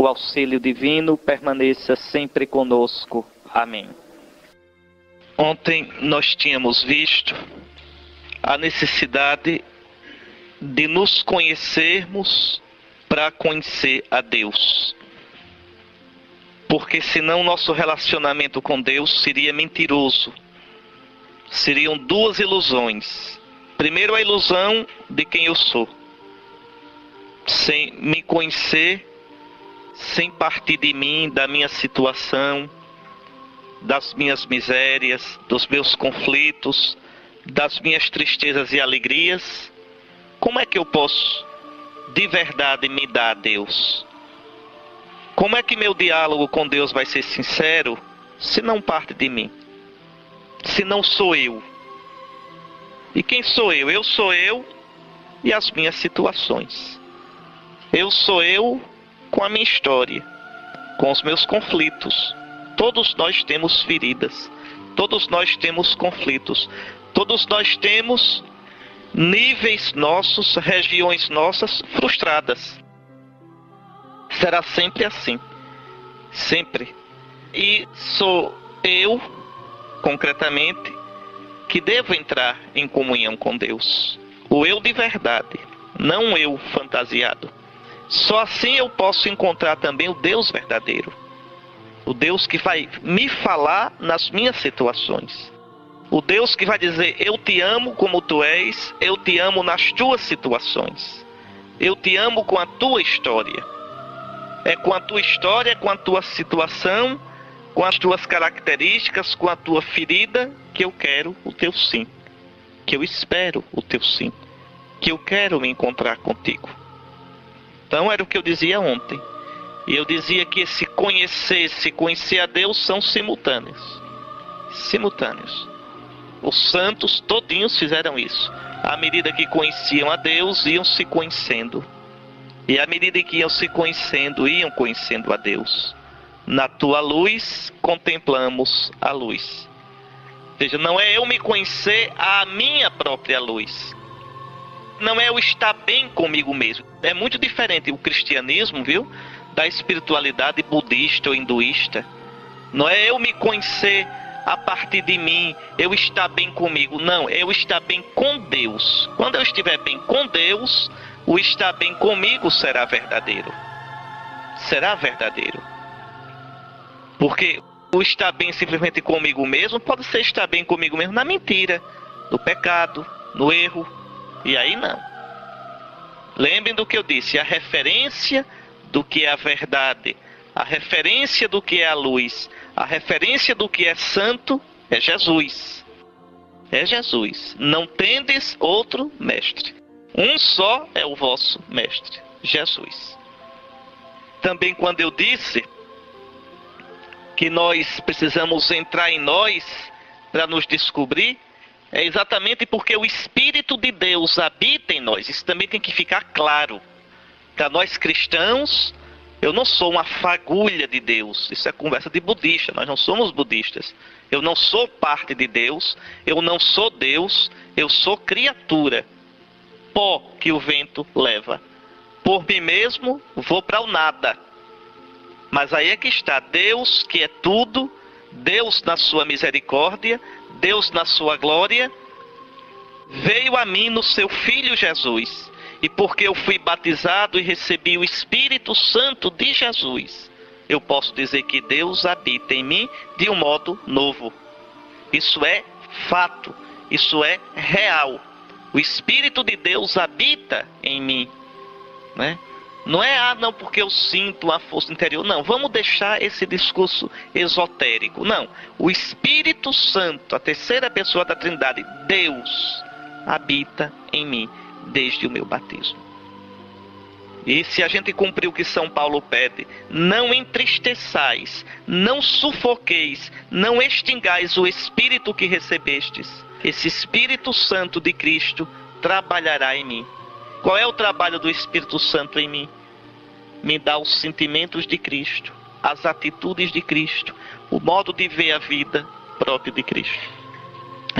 o auxílio divino permaneça sempre conosco. Amém. Ontem nós tínhamos visto a necessidade de nos conhecermos para conhecer a Deus. Porque senão nosso relacionamento com Deus seria mentiroso. Seriam duas ilusões. Primeiro, a ilusão de quem eu sou. Sem me conhecer, sem partir de mim, da minha situação, das minhas misérias, dos meus conflitos, das minhas tristezas e alegrias, como é que eu posso de verdade me dar a Deus? Como é que meu diálogo com Deus vai ser sincero se não parte de mim? Se não sou eu? E quem sou eu? Eu sou eu e as minhas situações. Eu sou eu com a minha história, com os meus conflitos. Todos nós temos feridas, todos nós temos conflitos, todos nós temos níveis nossos, regiões nossas frustradas. Será sempre assim, sempre. E sou eu, concretamente, que devo entrar em comunhão com Deus. O eu de verdade, não o eu fantasiado. Só assim eu posso encontrar também o Deus verdadeiro. O Deus que vai me falar nas minhas situações. O Deus que vai dizer, eu te amo como tu és, eu te amo nas tuas situações. Eu te amo com a tua história. É com a tua história, com a tua situação, com as tuas características, com a tua ferida, que eu quero o teu sim. Que eu espero o teu sim. Que eu quero me encontrar contigo. Então era o que eu dizia ontem. E eu dizia que esse conhecer a Deus são simultâneos. Simultâneos. Os santos todinhos fizeram isso. À medida que conheciam a Deus, iam se conhecendo. E à medida que iam se conhecendo, iam conhecendo a Deus. Na tua luz, contemplamos a luz. Ou seja, não é eu me conhecer à minha própria luz. Não é eu estar bem comigo mesmo. É muito diferente o cristianismo, viu? Da espiritualidade budista ou hinduísta. Não é eu me conhecer a partir de mim, eu estar bem comigo. Não, é eu estar bem com Deus. Quando eu estiver bem com Deus, o estar bem comigo será verdadeiro. Será verdadeiro. Porque o estar bem simplesmente comigo mesmo pode ser estar bem comigo mesmo na mentira, no pecado, no erro. E aí não. Lembrem do que eu disse, a referência do que é a verdade, a referência do que é a luz, a referência do que é santo é Jesus. É Jesus. Não tendes outro mestre. Um só é o vosso mestre, Jesus. Também quando eu disse que nós precisamos entrar em nós para nos descobrir, é exatamente porque o Espírito de Deus habita em nós. Isso também tem que ficar claro. Para nós cristãos, eu não sou uma fagulha de Deus. Isso é conversa de budista. Nós não somos budistas. Eu não sou parte de Deus. Eu não sou Deus. Eu sou criatura. Pó que o vento leva. Por mim mesmo, vou para o nada. Mas aí é que está Deus, que é tudo. Deus na sua misericórdia. Deus na sua glória. Veio a mim no seu Filho Jesus. E porque eu fui batizado e recebi o Espírito Santo de Jesus, eu posso dizer que Deus habita em mim de um modo novo. Isso é fato, isso é real. O Espírito de Deus habita em mim, né? Não é, não, porque eu sinto uma força interior. Não, vamos deixar esse discurso esotérico. Não, o Espírito Santo, a terceira pessoa da Trindade, Deus, habita em mim desde o meu batismo. E se a gente cumprir o que São Paulo pede, não entristeçais, não sufoqueis, não extingais o Espírito que recebestes. Esse Espírito Santo de Cristo trabalhará em mim. Qual é o trabalho do Espírito Santo em mim? Me dá os sentimentos de Cristo, as atitudes de Cristo, o modo de ver a vida próprio de Cristo.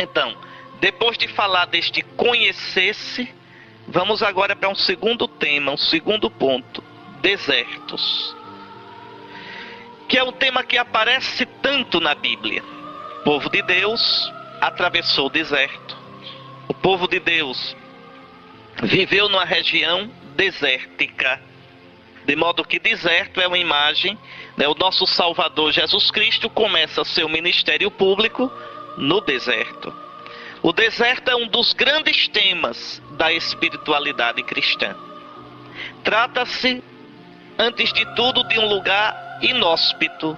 Então, depois de falar deste conhecer-se, vamos agora para um segundo tema, um segundo ponto. Desertos. que é um tema que aparece tanto na Bíblia. O povo de Deus atravessou o deserto. O povo de Deus viveu numa região desértica. De modo que deserto é uma imagem, né? O nosso Salvador Jesus Cristo começa seu ministério público no deserto. O deserto é um dos grandes temas da espiritualidade cristã. Trata-se, antes de tudo, de um lugar inóspito,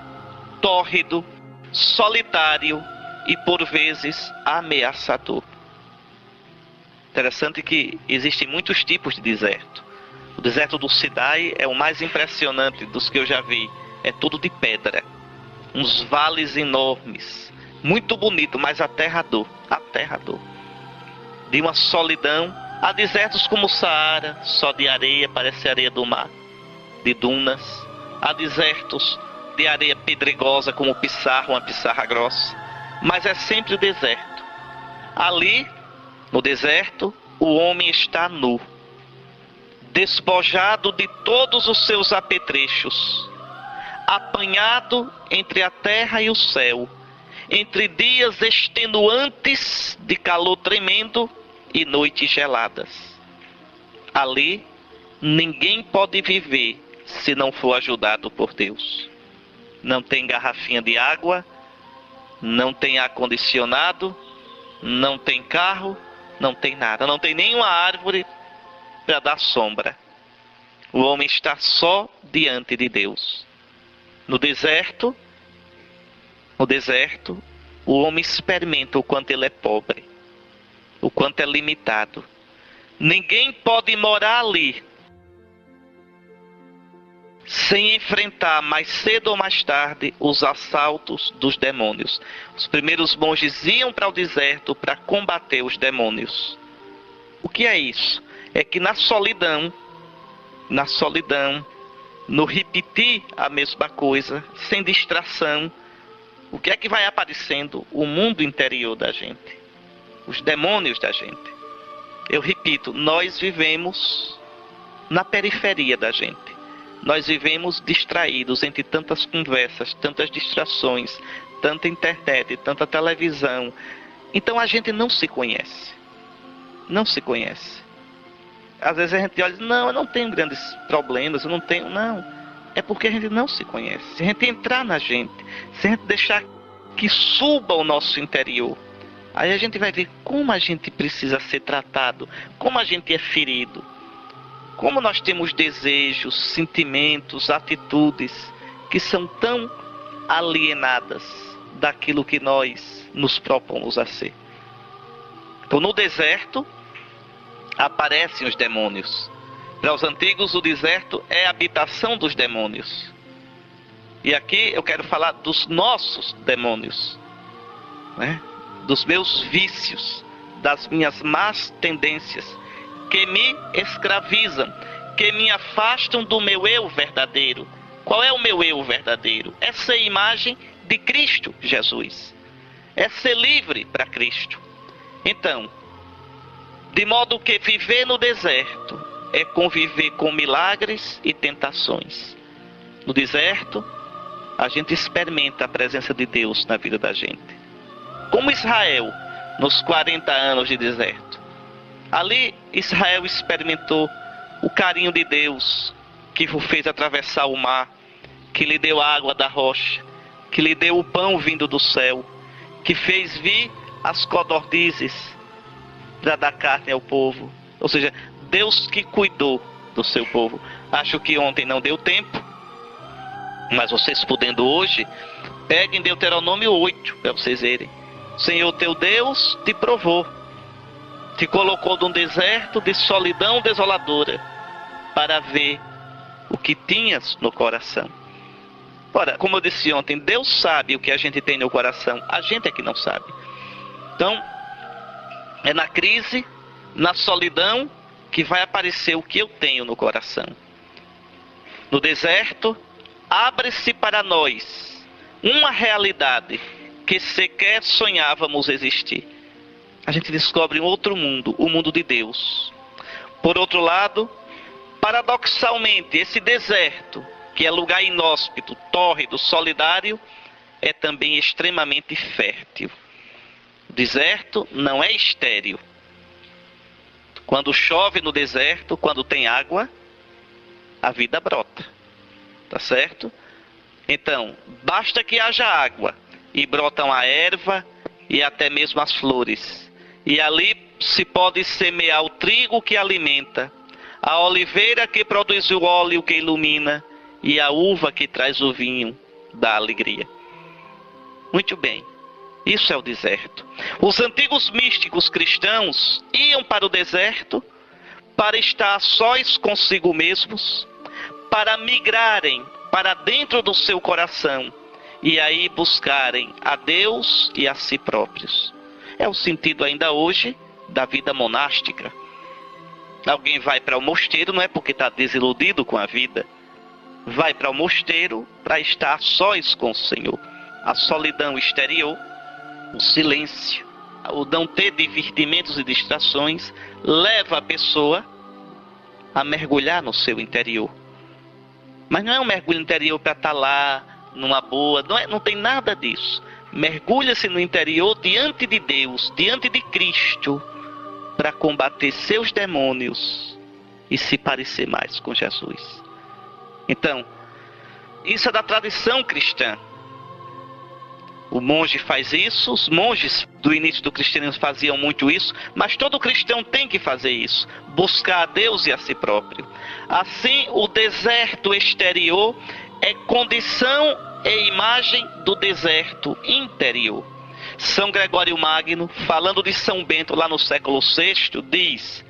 tórrido, solitário e, por vezes, ameaçador. Interessante que existem muitos tipos de deserto. O deserto do Sinai é o mais impressionante dos que eu já vi. É tudo de pedra. Uns vales enormes. Muito bonito, mas aterrador. Aterrador. De uma solidão. Há desertos como o Saara, só de areia, parece areia do mar. De dunas. Há desertos de areia pedregosa, como o Pissarra, uma pissarra grossa. Mas é sempre o deserto. Ali, no deserto, o homem está nu. Despojado de todos os seus apetrechos. Apanhado entre a terra e o céu. Entre dias extenuantes de calor tremendo e noites geladas. Ali, ninguém pode viver se não for ajudado por Deus. Não tem garrafinha de água, não tem ar-condicionado, não tem carro, não tem nada. Não tem nenhuma árvore para dar sombra. O homem está só diante de Deus. No deserto, o homem experimenta o quanto ele é pobre, o quanto é limitado. Ninguém pode morar ali sem enfrentar mais cedo ou mais tarde os assaltos dos demônios. Os primeiros monges iam para o deserto para combater os demônios. O que é isso? É que na solidão, no repetir a mesma coisa, sem distração, o que é que vai aparecendo? O mundo interior da gente, os demônios da gente. Eu repito, nós vivemos na periferia da gente. Nós vivemos distraídos entre tantas conversas, tantas distrações, tanta internet, tanta televisão. Então a gente não se conhece. Não se conhece. Às vezes a gente olha e diz, não, eu não tenho grandes problemas, eu não tenho... Não, é porque a gente não se conhece. Se a gente entrar na gente, se a gente deixar que suba o nosso interior, aí a gente vai ver como a gente precisa ser tratado, como a gente é ferido, como nós temos desejos, sentimentos, atitudes que são tão alienadas daquilo que nós nos propomos a ser. Então no deserto aparecem os demônios. Para os antigos, o deserto é a habitação dos demônios. E aqui eu quero falar dos nossos demônios, né? Dos meus vícios, das minhas más tendências, que me escravizam, que me afastam do meu eu verdadeiro. Qual é o meu eu verdadeiro? É ser imagem de Cristo Jesus. É ser livre para Cristo. Então, de modo que viver no deserto é conviver com milagres e tentações. No deserto, a gente experimenta a presença de Deus na vida da gente. Como Israel, nos 40 anos de deserto. Ali, Israel experimentou o carinho de Deus, que o fez atravessar o mar, que lhe deu a água da rocha, que lhe deu o pão vindo do céu, que fez vir as codornizes para dar carne ao povo. Ou seja, Deus que cuidou do seu povo. Acho que ontem não deu tempo, mas vocês podendo hoje, peguem Deuteronômio 8 para vocês verem. O Senhor teu Deus te provou, te colocou num deserto de solidão desoladora, para ver o que tinhas no coração. Ora, como eu disse ontem, Deus sabe o que a gente tem no coração, a gente é que não sabe. Então, é na crise, na solidão, que vai aparecer o que eu tenho no coração. No deserto, abre-se para nós uma realidade que sequer sonhávamos existir. A gente descobre um outro mundo, o mundo de Deus. Por outro lado, paradoxalmente, esse deserto que é lugar inóspito, tórrido, solidário, é também extremamente fértil. O deserto não é estéril. Quando chove no deserto, quando tem água, a vida brota. Tá certo? Então, basta que haja água e brotam a erva e até mesmo as flores. E ali se pode semear o trigo que alimenta, a oliveira que produz o óleo que ilumina e a uva que traz o vinho da alegria. Muito bem, isso é o deserto. Os antigos místicos cristãos iam para o deserto para estar sós consigo mesmos, para migrarem para dentro do seu coração e aí buscarem a Deus e a si próprios. É o sentido ainda hoje da vida monástica. Alguém vai para o mosteiro não é porque está desiludido com a vida. Vai para o mosteiro para estar sós com o Senhor. A solidão exterior, o silêncio, o não ter divertimentos e distrações, leva a pessoa a mergulhar no seu interior. Mas não é um mergulho interior para estar lá, numa boa, não tem nada disso. Mergulha-se no interior diante de Deus, diante de Cristo, para combater seus demônios e se parecer mais com Jesus. Então, isso é da tradição cristã. O monge faz isso, os monges do início do cristianismo faziam muito isso, mas todo cristão tem que fazer isso, buscar a Deus e a si próprio. Assim, o deserto exterior é condição e imagem do deserto interior. São Gregório Magno, falando de São Bento lá no século VI, diz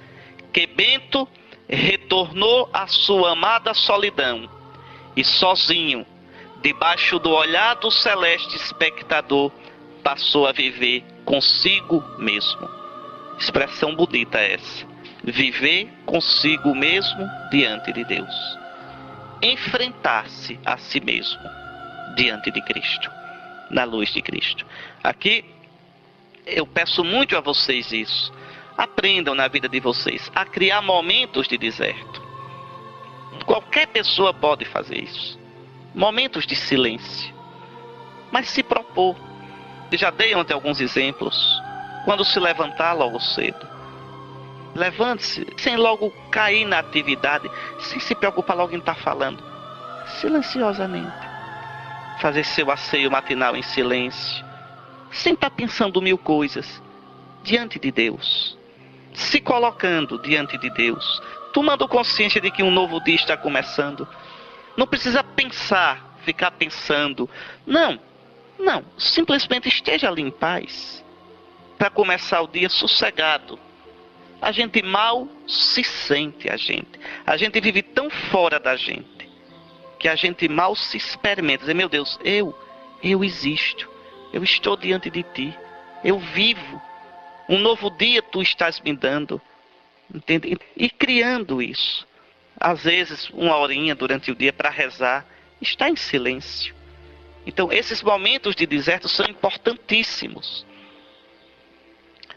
que Bento retornou à sua amada solidão e sozinho, debaixo do olhar do celeste espectador, passou a viver consigo mesmo. Expressão bonita essa. Viver consigo mesmo diante de Deus. Enfrentar-se a si mesmo diante de Cristo, na luz de Cristo. Aqui eu peço muito a vocês isso. Aprendam na vida de vocês a criar momentos de deserto. Qualquer pessoa pode fazer isso. Momentos de silêncio. Mas se propor. Eu já dei ontem alguns exemplos. Quando se levantar logo cedo. Levante-se sem logo cair na atividade. Sem se preocupar logo em estar falando. Silenciosamente. Fazer seu asseio matinal em silêncio. Sem estar pensando mil coisas. Diante de Deus. Se colocando diante de Deus. Tomando consciência de que um novo dia está começando. Não precisa pensar, ficar pensando. Não. Simplesmente esteja ali em paz. Para começar o dia sossegado. A gente mal se sente, a gente. A gente vive tão fora da gente. Que a gente mal se experimenta. Dizer, meu Deus, eu existo. Eu estou diante de ti. Eu vivo. Um novo dia tu estás me dando. Entende? E criando isso. Às vezes, uma horinha durante o dia para rezar, está em silêncio. Então, esses momentos de deserto são importantíssimos.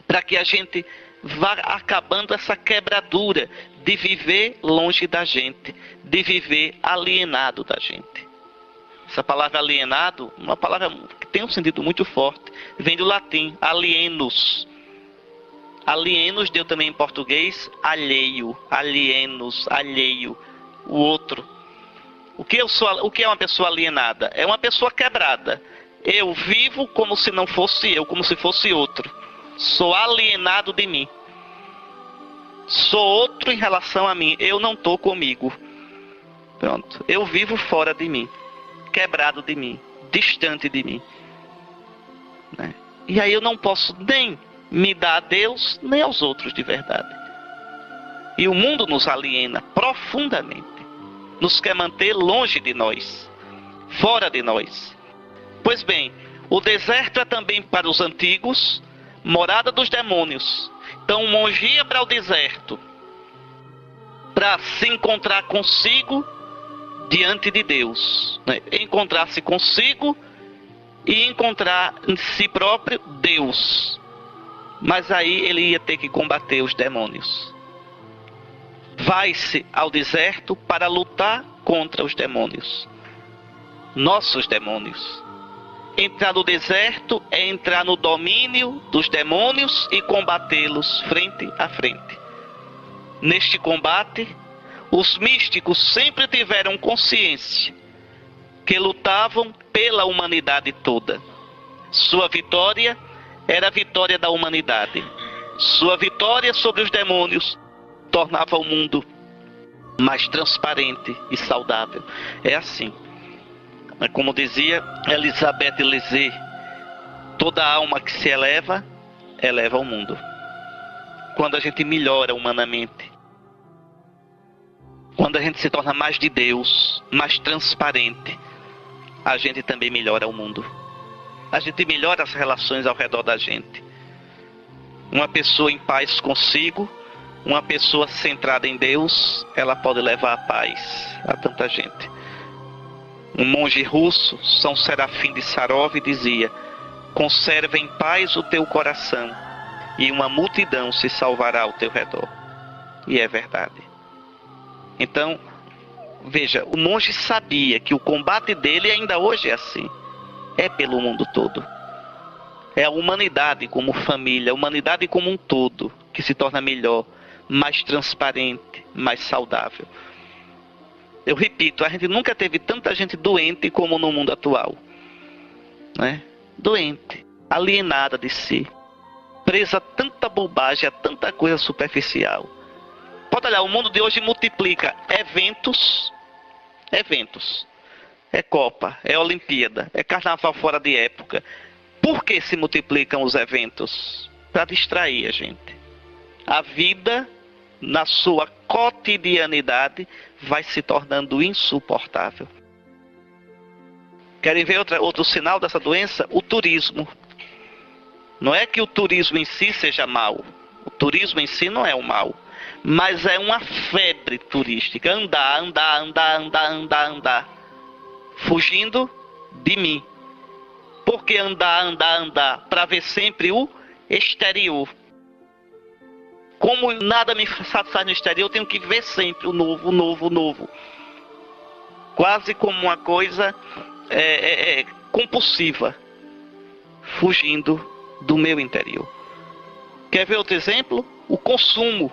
Para que a gente vá acabando essa quebradura de viver longe da gente, de viver alienado da gente. Essa palavra alienado, uma palavra que tem um sentido muito forte, vem do latim, alienos. Alienos deu também em português alheio, alienos, alheio, o outro. O que é uma pessoa alienada? É uma pessoa quebrada. Eu vivo como se não fosse eu, como se fosse outro. Sou alienado de mim. Sou outro em relação a mim. Eu não estou comigo. Pronto. Eu vivo fora de mim. Quebrado de mim. Distante de mim. Né? E aí eu não posso nem me dar a Deus, nem aos outros de verdade. E o mundo nos aliena profundamente. Nos quer manter longe de nós. Fora de nós. Pois bem, o deserto é também para os antigos morada dos demônios. Então o monge ia para o deserto para se encontrar consigo diante de Deus, né? Encontrar-se consigo e encontrar em si próprio Deus. Mas aí ele ia ter que combater os demônios. Vai-se ao deserto para lutar contra os demônios. Nossos demônios. Entrar no deserto é entrar no domínio dos demônios e combatê-los frente a frente. Neste combate, os místicos sempre tiveram consciência que lutavam pela humanidade toda. Sua vitória era a vitória da humanidade. Sua vitória sobre os demônios tornava o mundo mais transparente e saudável. É assim. Como dizia Elisabeth Lézé, toda alma que se eleva, eleva o mundo. Quando a gente melhora humanamente, quando a gente se torna mais de Deus, mais transparente, a gente também melhora o mundo. A gente melhora as relações ao redor da gente. Uma pessoa em paz consigo, uma pessoa centrada em Deus, ela pode levar a paz a tanta gente. Um monge russo, São Serafim de Sarov, dizia: conserva em paz o teu coração e uma multidão se salvará ao teu redor. E é verdade. Então, veja, o monge sabia que o combate dele ainda hoje é assim. É pelo mundo todo. É a humanidade como família, a humanidade como um todo, que se torna melhor, mais transparente, mais saudável. Eu repito, a gente nunca teve tanta gente doente como no mundo atual. Né? Doente, alienada de si, presa a tanta bobagem, a tanta coisa superficial. Pode olhar, o mundo de hoje multiplica eventos. É Copa, é Olimpíada, é Carnaval fora de época. Por que se multiplicam os eventos? Para distrair a gente. A vida, na sua cotidianidade, vai se tornando insuportável. Querem ver outro sinal dessa doença? O turismo. Não é que o turismo em si seja mau. O turismo em si não é o mal. Mas é uma febre turística. Andar. Fugindo de mim. Por que andar? Para ver sempre o exterior. Como nada me satisfaz no exterior, eu tenho que ver sempre o novo. Quase como uma coisa compulsiva. Fugindo do meu interior. Quer ver outro exemplo? O consumo.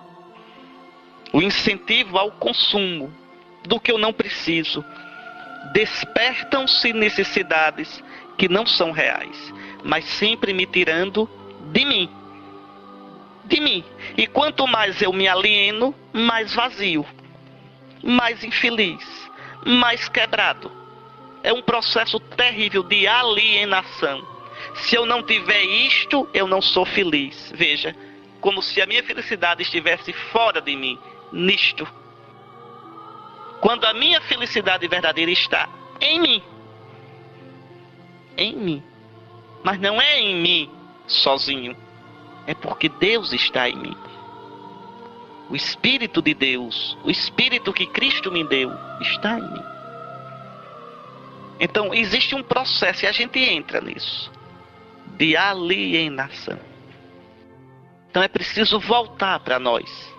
O incentivo ao consumo do que eu não preciso. Despertam-se necessidades que não são reais, mas sempre me tirando de mim. E quanto mais eu me alieno, mais vazio, mais infeliz, mais quebrado. É um processo terrível de alienação. Se eu não tiver isto, eu não sou feliz. Veja, como se a minha felicidade estivesse fora de mim, nisto. Quando a minha felicidade verdadeira está em mim. Em mim. Mas não é em mim sozinho. É porque Deus está em mim. O Espírito de Deus, o Espírito que Cristo me deu, está em mim. Então existe um processo e a gente entra nisso. De alienação. Então é preciso voltar para nós.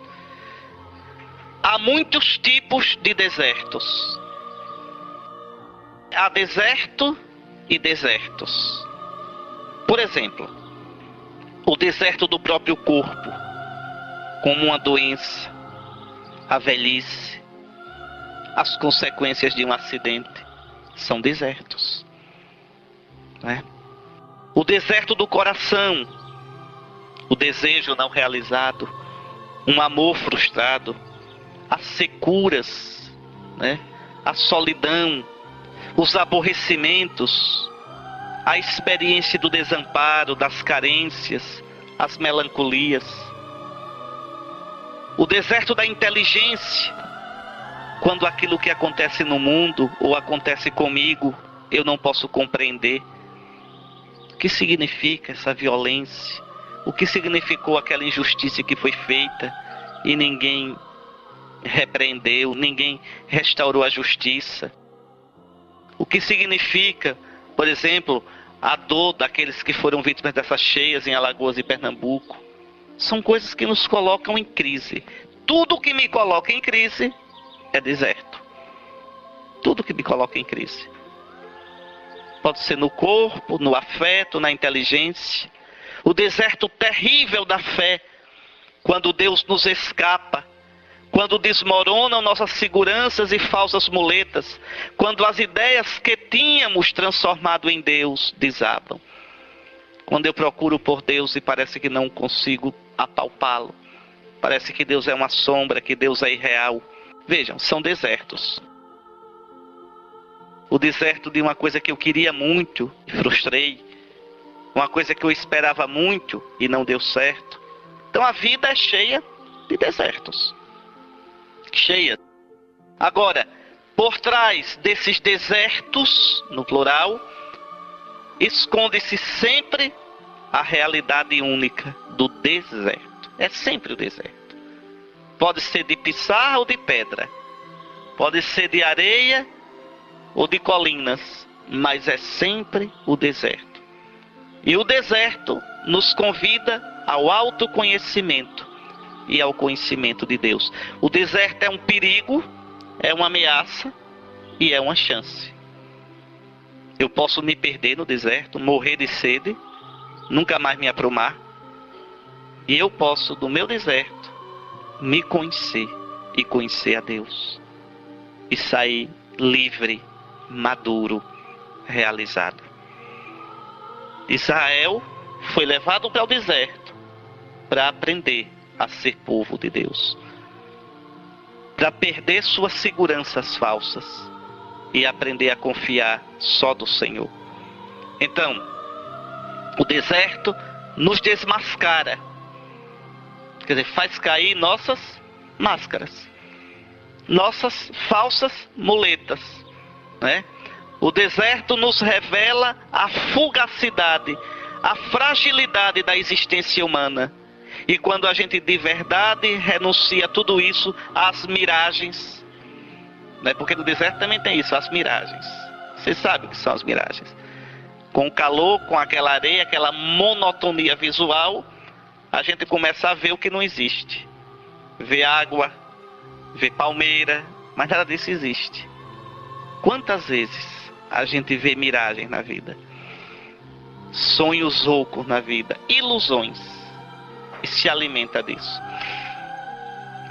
Há muitos tipos de desertos. Há deserto e desertos. Por exemplo, o deserto do próprio corpo, como uma doença, a velhice, as consequências de um acidente, são desertos. Né? O deserto do coração, o desejo não realizado, um amor frustrado, as securas, né? A solidão, os aborrecimentos, a experiência do desamparo, das carências, as melancolias. O deserto da inteligência, quando aquilo que acontece no mundo ou acontece comigo, eu não posso compreender. O que significa essa violência? O que significou aquela injustiça que foi feita e ninguém repreendeu, ninguém restaurou a justiça? O que significa, por exemplo, a dor daqueles que foram vítimas dessas cheias em Alagoas e Pernambuco? São coisas que nos colocam em crise. Tudo que me coloca em crise é deserto. tudo que me coloca em crise. Pode ser no corpo, no afeto, na inteligência. O deserto terrível da fé, quando Deus nos escapa, quando desmoronam nossas seguranças e falsas muletas, quando as ideias que tínhamos transformado em Deus desabam. Quando eu procuro por Deus e parece que não consigo apalpá-lo. Parece que Deus é uma sombra, que Deus é irreal. Vejam, são desertos. O deserto de uma coisa que eu queria muito e frustrei. Uma coisa que eu esperava muito e não deu certo. Então a vida é cheia de desertos. Cheia. Agora, por trás desses desertos, no plural, esconde-se sempre a realidade única do deserto. É sempre o deserto. Pode ser de pissarra ou de pedra. Pode ser de areia ou de colinas. Mas é sempre o deserto. E o deserto nos convida ao autoconhecimento e ao conhecimento de Deus. O deserto é um perigo, é uma ameaça e é uma chance. Eu posso me perder no deserto, morrer de sede, nunca mais me aprumar. E eu posso, do meu deserto, me conhecer e conhecer a Deus. E sair livre, maduro, realizado. Israel foi levado para o deserto para aprender a ser povo de Deus. Para perder suas seguranças falsas e aprender a confiar só do Senhor. Então, o deserto nos desmascara. Quer dizer, faz cair nossas máscaras. Nossas falsas muletas, né? O deserto nos revela a fugacidade, a fragilidade da existência humana. E quando a gente de verdade renuncia a tudo isso, às miragens, né? Porque no deserto também tem isso, as miragens. Vocês sabem o que são as miragens. Com o calor, com aquela areia, aquela monotonia visual, a gente começa a ver o que não existe. Ver água, ver palmeira, mas nada disso existe. Quantas vezes a gente vê miragens na vida? Sonhos loucos na vida, ilusões. E se alimenta disso.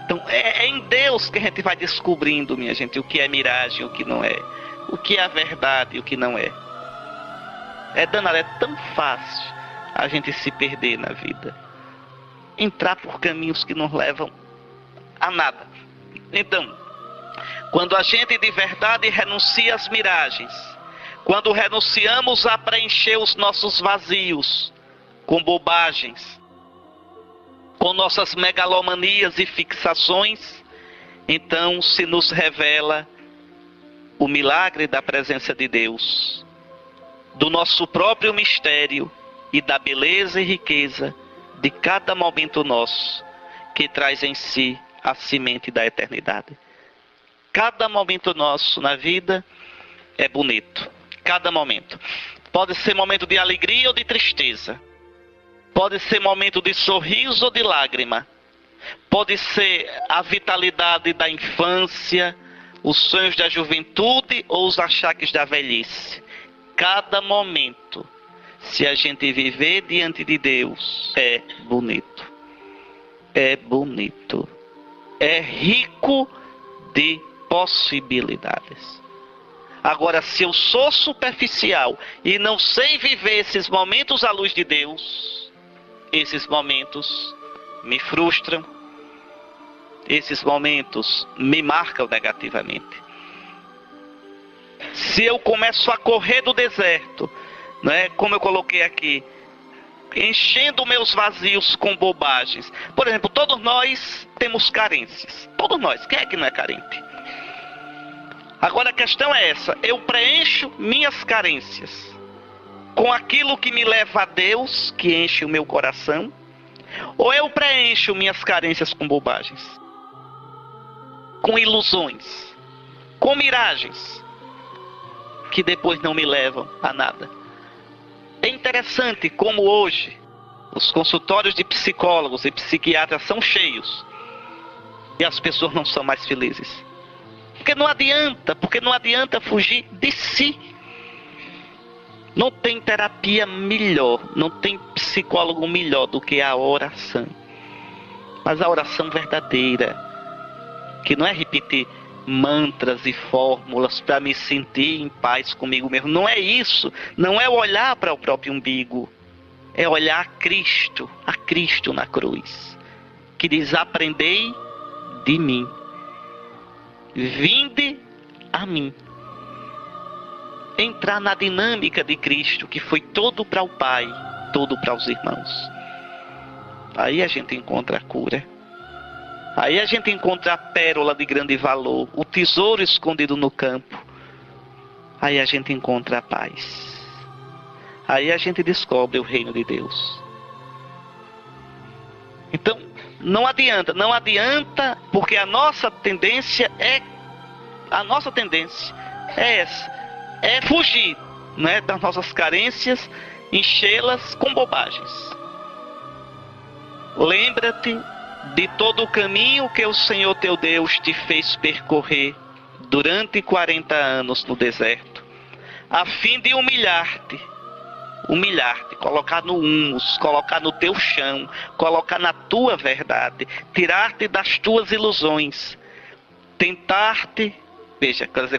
Então é em Deus que a gente vai descobrindo, minha gente, o que é miragem, o que não é. O que é a verdade e o que não é. É danado, é tão fácil a gente se perder na vida. Entrar por caminhos que nos levam a nada. Então, quando a gente de verdade renuncia às miragens, quando renunciamos a preencher os nossos vazios com bobagens, com nossas megalomanias e fixações, então se nos revela o milagre da presença de Deus, do nosso próprio mistério e da beleza e riqueza de cada momento nosso, que traz em si a semente da eternidade. Cada momento nosso na vida é bonito. Cada momento. Pode ser momento de alegria ou de tristeza. Pode ser momento de sorriso ou de lágrima. Pode ser a vitalidade da infância, os sonhos da juventude ou os achaques da velhice. Cada momento, se a gente viver diante de Deus, é bonito. É bonito. É rico de possibilidades. Agora, se eu sou superficial e não sei viver esses momentos à luz de Deus, esses momentos me frustram, esses momentos me marcam negativamente. Se eu começo a correr do deserto, né, como eu coloquei aqui, enchendo meus vazios com bobagens. Por exemplo, todos nós temos carências. Todos nós. Quem é que não é carente? Agora a questão é essa. Eu preencho minhas carências com aquilo que me leva a Deus, que enche o meu coração, ou eu preencho minhas carências com bobagens, com ilusões, com miragens, que depois não me levam a nada. É interessante como hoje os consultórios de psicólogos e psiquiatras são cheios e as pessoas não são mais felizes. Porque não adianta fugir de si. Não tem terapia melhor, não tem psicólogo melhor do que a oração. Mas a oração verdadeira, que não é repetir mantras e fórmulas para me sentir em paz comigo mesmo. Não é isso. Não é olhar para o próprio umbigo. É olhar a Cristo na cruz, que diz: aprendei de mim, vinde a mim. Entrar na dinâmica de Cristo, que foi todo para o Pai, todo para os irmãos. Aí a gente encontra a cura. Aí a gente encontra a pérola de grande valor, o tesouro escondido no campo. Aí a gente encontra a paz. Aí a gente descobre o reino de Deus. Então, não adianta, porque a nossa tendência é essa. É fugir, né, das nossas carências, enchê-las com bobagens. Lembra-te de todo o caminho que o Senhor teu Deus te fez percorrer durante 40 anos no deserto, a fim de humilhar-te, colocar no humus, colocar no teu chão, colocar na tua verdade, tirar-te das tuas ilusões, tentar-te,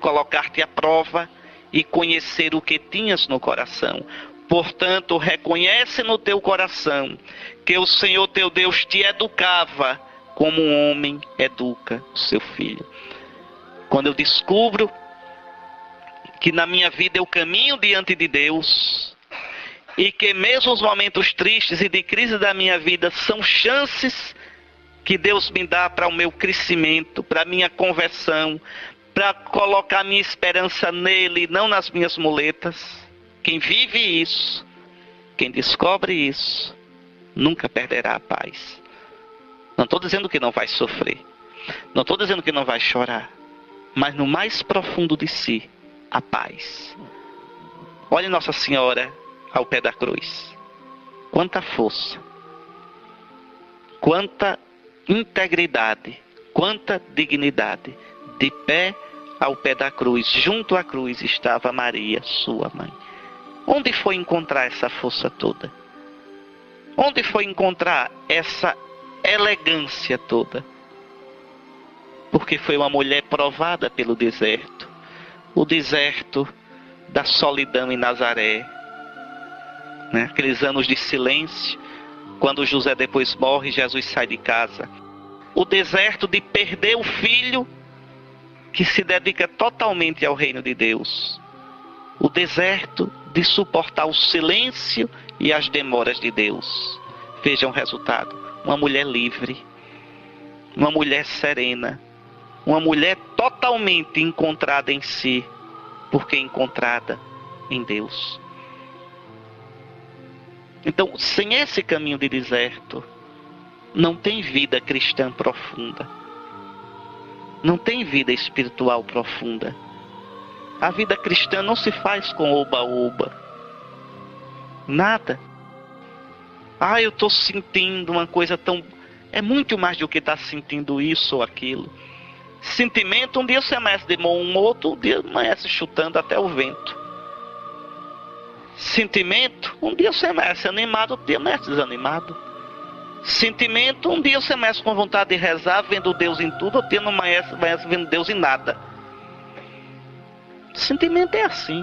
colocar-te à prova e conhecer o que tinhas no coração. Portanto, reconhece no teu coração que o Senhor teu Deus te educava como um homem educa o seu filho. Quando eu descubro que na minha vida eu caminho diante de Deus, e que mesmo os momentos tristes e de crise da minha vida são chances que Deus me dá para o meu crescimento, para a minha conversão, para colocar minha esperança nele e não nas minhas muletas. Quem vive isso, quem descobre isso, nunca perderá a paz. Não estou dizendo que não vai sofrer, não estou dizendo que não vai chorar, mas no mais profundo de si, a paz. Olhe Nossa Senhora ao pé da cruz. Quanta força, quanta integridade, quanta dignidade. De pé ao pé da cruz, junto à cruz, estava Maria, sua mãe. Onde foi encontrar essa força toda? Onde foi encontrar essa elegância toda? Porque foi uma mulher provada pelo deserto. O deserto da solidão em Nazaré, né? Aqueles anos de silêncio, quando José depois morre, Jesus sai de casa. O deserto de perder o filho que se dedica totalmente ao reino de Deus. O deserto de suportar o silêncio e as demoras de Deus. Vejam o resultado. Uma mulher livre, uma mulher serena, uma mulher totalmente encontrada em si, porque encontrada em Deus. Então, sem esse caminho de deserto, não tem vida cristã profunda. Não tem vida espiritual profunda. A vida cristã não se faz com oba-oba. Nada. Eu estou sentindo uma coisa tão... É muito mais do que estar sentindo isso ou aquilo. Sentimento, um dia você amanhece de bom humor, outro dia amanhece chutando até o vento. Sentimento, um dia você amanhece animado, outro dia amanhece desanimado. Sentimento, um dia você amanhece com vontade de rezar, vendo Deus em tudo, outro dia não amanhece vendo Deus em nada. Sentimento é assim.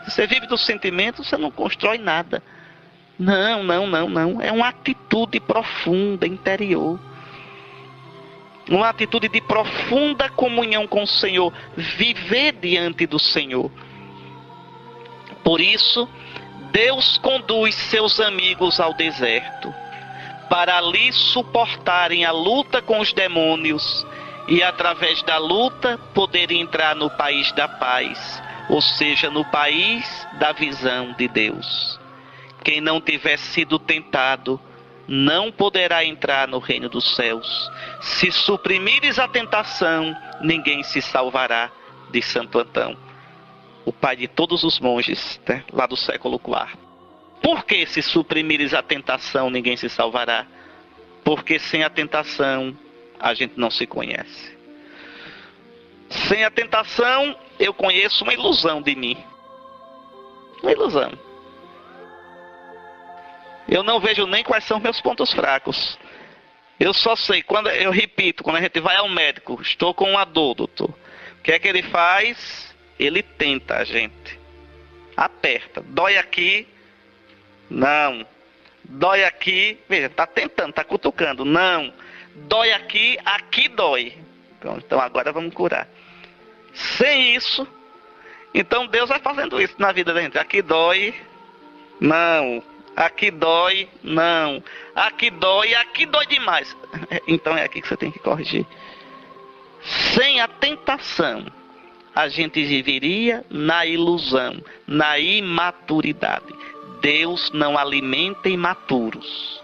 Se você vive do sentimento, você não constrói nada. Não. É uma atitude profunda, interior. Uma atitude de profunda comunhão com o Senhor. Viver diante do Senhor. Por isso, Deus conduz seus amigos ao deserto, para ali suportarem a luta com os demônios e, através da luta, poderem entrar no país da paz, ou seja, no país da visão de Deus. Quem não tiver sido tentado não poderá entrar no reino dos céus. Se suprimires a tentação, ninguém se salvará, diz Santo Antão, o pai de todos os monges, né, lá do século IV. Por que se suprimires a tentação, ninguém se salvará? Porque sem a tentação, a gente não se conhece. Sem a tentação, eu conheço uma ilusão de mim. Uma ilusão. Eu não vejo nem quais são meus pontos fracos. Eu só sei, quando eu repito, quando a gente vai ao médico, estou com uma dor, doutor. O que é que ele faz? Ele tenta a gente. Aperta. Dói aqui? Não. Dói aqui? Veja, está tentando, está cutucando. Não. Dói aqui? Aqui dói. Então agora vamos curar. Sem isso, então Deus vai fazendo isso na vida da gente. Aqui dói? Não. Aqui dói? Não. Aqui dói demais. Então é aqui que você tem que corrigir. Sem a tentação, a gente viveria na ilusão, na imaturidade. Deus não alimenta imaturos.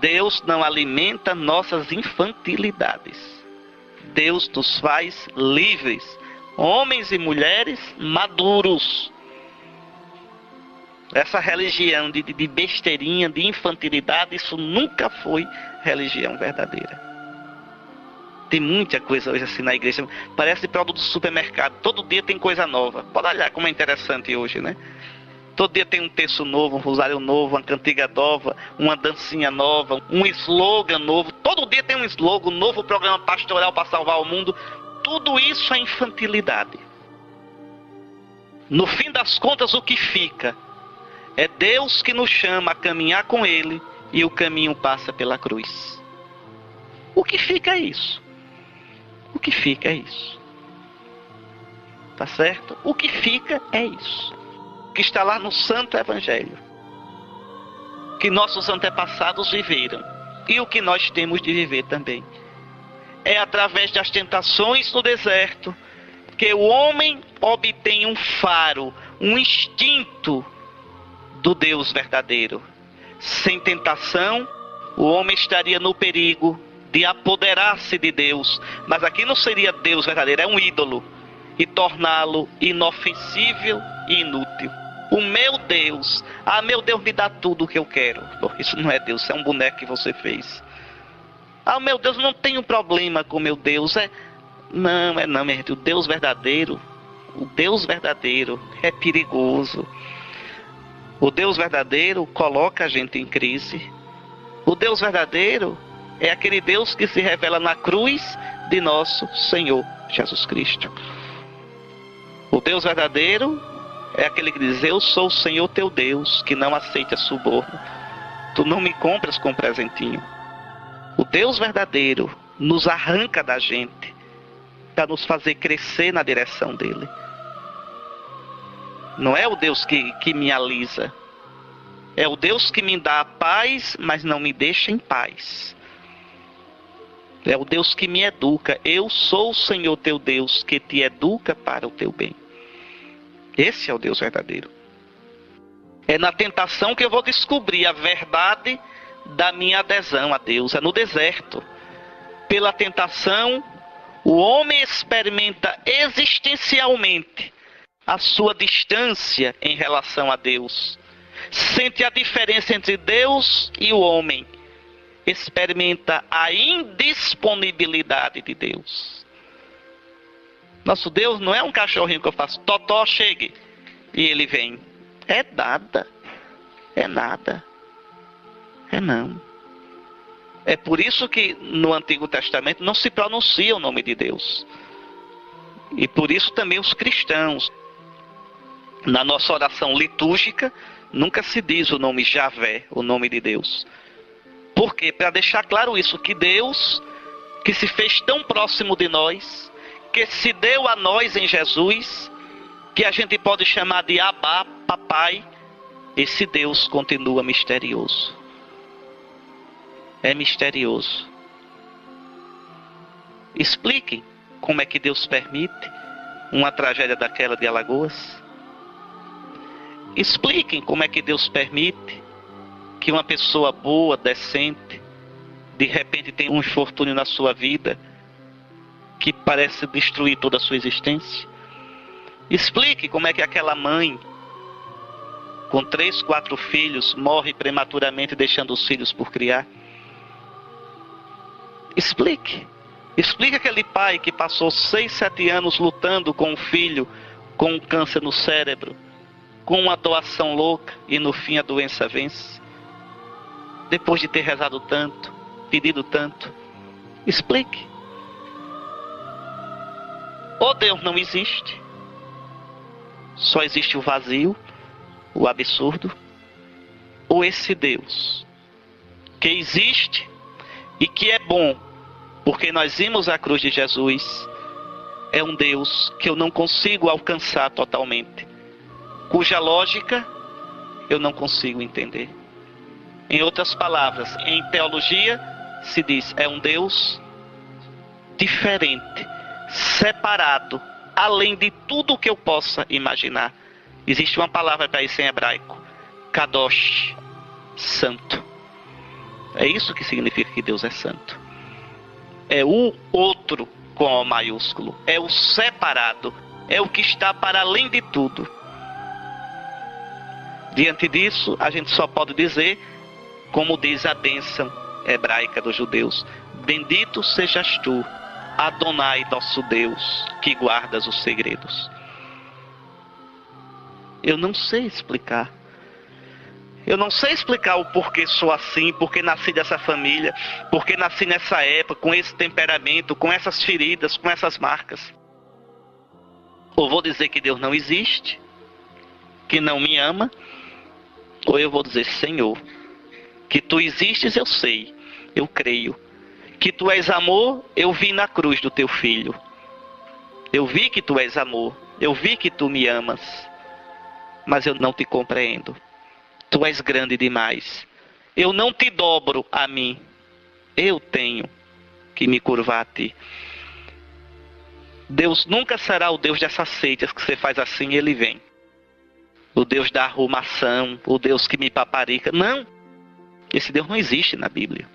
Deus não alimenta nossas infantilidades. Deus nos faz livres, homens e mulheres maduros. Essa religião de besteirinha, de infantilidade, isso nunca foi religião verdadeira. Tem muita coisa hoje assim na igreja, parece produto do supermercado, todo dia tem coisa nova. Pode olhar como é interessante hoje, né? Todo dia tem um texto novo, um rosário novo, uma cantiga nova, uma dancinha nova, um slogan novo. Todo dia tem um slogan, um novo programa pastoral para salvar o mundo. Tudo isso é infantilidade. No fim das contas, o que fica é Deus que nos chama a caminhar com Ele e o caminho passa pela cruz. O que fica é isso. O que fica é isso. Tá certo? O que fica é isso. Que está lá no Santo Evangelho. Que nossos antepassados viveram. E o que nós temos de viver também. É através das tentações no deserto que o homem obtém um faro, um instinto do Deus verdadeiro. Sem tentação, o homem estaria no perigo de apoderar-se de Deus. Mas aqui não seria Deus verdadeiro, é um ídolo. E torná-lo inofensível e inútil. O meu Deus, meu Deus me dá tudo o que eu quero. Isso não é Deus, isso é um boneco que você fez. Meu Deus, não tenho problema com meu Deus. Não, minha gente. O Deus verdadeiro é perigoso. O Deus verdadeiro coloca a gente em crise. O Deus verdadeiro é aquele Deus que se revela na cruz de nosso Senhor Jesus Cristo. O Deus verdadeiro é aquele que diz: eu sou o Senhor teu Deus, que não aceita suborno. Tu não me compras com presentinho. O Deus verdadeiro nos arranca da gente para nos fazer crescer na direção dele. Não é o Deus que me alisa. É o Deus que me dá a paz, mas não me deixa em paz. É o Deus que me educa. Eu sou o Senhor teu Deus, que te educa para o teu bem. Esse é o Deus verdadeiro. É na tentação que eu vou descobrir a verdade da minha adesão a Deus. É no deserto. Pela tentação, o homem experimenta existencialmente a sua distância em relação a Deus. Sente a diferença entre Deus e o homem. Experimenta a indisponibilidade de Deus. Nosso Deus não é um cachorrinho que eu faço totó, chegue, e ele vem. É nada. É nada. É não. É por isso que no Antigo Testamento não se pronuncia o nome de Deus. E por isso também os cristãos, na nossa oração litúrgica, nunca se diz o nome Javé, o nome de Deus. Por quê? Para deixar claro isso, que Deus, que se fez tão próximo de nós, que se deu a nós em Jesus, que a gente pode chamar de Abá, papai, esse Deus continua misterioso. É misterioso. Expliquem como é que Deus permite uma tragédia daquela de Alagoas. Expliquem como é que Deus permite que uma pessoa boa, decente, de repente tem um infortúnio na sua vida que parece destruir toda a sua existência. Explique como é que aquela mãe, com 3, 4 filhos, morre prematuramente deixando os filhos por criar. Explique. Explica aquele pai que passou 6, 7 anos lutando com um filho com um câncer no cérebro, com uma doação louca, e no fim a doença vence. Depois de ter rezado tanto, pedido tanto, explique. Ou Deus não existe, só existe o vazio, o absurdo, ou esse Deus que existe e que é bom, porque nós vimos a cruz de Jesus, é um Deus que eu não consigo alcançar totalmente, cuja lógica eu não consigo entender. Em outras palavras, em teologia se diz, é um Deus diferente, separado, além de tudo o que eu possa imaginar. Existe uma palavra para isso em hebraico, kadosh, santo. É isso que significa que Deus é santo. É o outro com O maiúsculo, é o separado, é o que está para além de tudo. Diante disso, a gente só pode dizer, como diz a bênção hebraica dos judeus, bendito sejas tu, Adonai, nosso Deus, que guardas os segredos. Eu não sei explicar. Eu não sei explicar o porquê sou assim, porque nasci dessa família, porque nasci nessa época, com esse temperamento, com essas feridas, com essas marcas. Ou vou dizer que Deus não existe, que não me ama, ou eu vou dizer, Senhor, que tu existes, eu sei, eu creio. Que tu és amor, eu vi na cruz do teu filho. Eu vi que tu és amor, eu vi que tu me amas, mas eu não te compreendo. Tu és grande demais. Eu não te dobro a mim. Eu tenho que me curvar a ti. Deus nunca será o Deus dessas seitas que você faz assim e ele vem. O Deus da arrumação, o Deus que me paparica. Não. Esse Deus não existe na Bíblia.